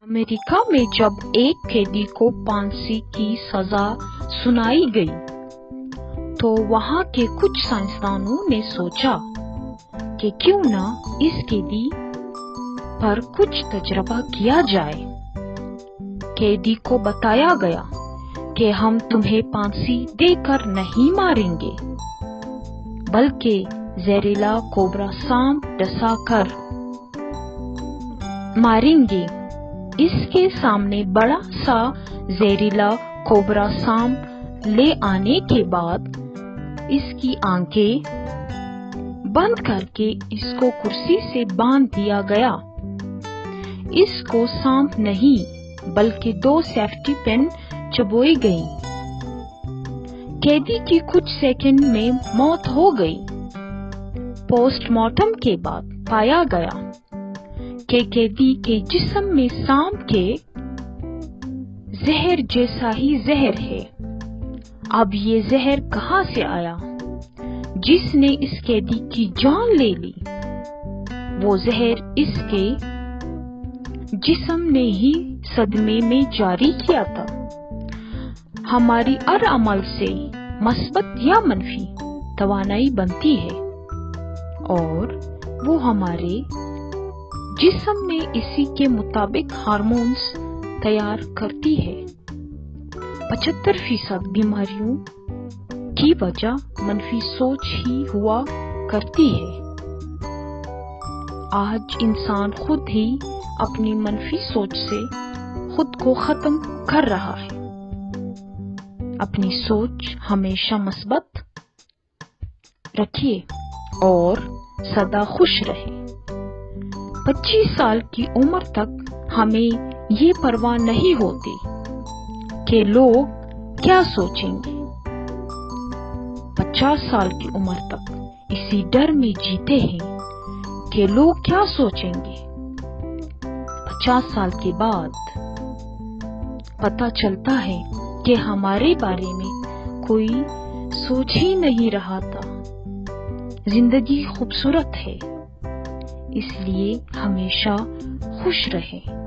America में जब एक कैदी को फांसी की सजा सुनाई गई, तो वहां के कुछ साइंसदानों ने सोचा कि क्यों न इस कैदी पर कुछ तजर्बा किया जाए। कैदी को बताया गया कि हम तुम्हें फांसी देकर नहीं मारेंगे, बल्कि जहरीला कोबरा सांप डसाकर मारेंगे। इसके सामने बड़ा सा जहरीला कोबरा सांप ले आने के बाद इसकी आंखें बंद करके इसको कुर्सी से बांध दिया गया। इसको सांप नहीं बल्कि 2 सेफ्टी पिन चुभोई गई। कैदी की कुछ सेकंड में मौत हो गई। पोस्टमार्टम के बाद पाया गया कि कैदी के जिस्म में सांप के जहर जैसा ही जहर है। अब ये जहर कहां से आया जिसने इस कैदी की जान ले ली? वो जहर इसके जिस्म ने ही सदमे में जारी किया था। हमारी हर अमल से मस्बत या मनफी तवानाई बनती है और वो हमारे जिस्म में इसी के मुताबिक हार्मोन्स तैयार करती है। 75% बीमारियों की वजह मनफी सोच ही हुआ करती है। आज इंसान खुद ही अपनी मनफी सोच से खुद को खत्म कर रहा है। अपनी सोच हमेशा मस्बत रखिए और सदा खुश रहे। 25 साल की उम्र तक हमें ये परवाह नहीं होती कि लोग क्या सोचेंगे। 50 साल की उम्र तक इसी डर में जीते हैं कि लोग क्या सोचेंगे। 50 साल के बाद पता चलता है कि हमारे बारे में कोई सोच ही नहीं रहा था। जिंदगी खूबसूरत है, इसलिए हमेशा खुश रहें।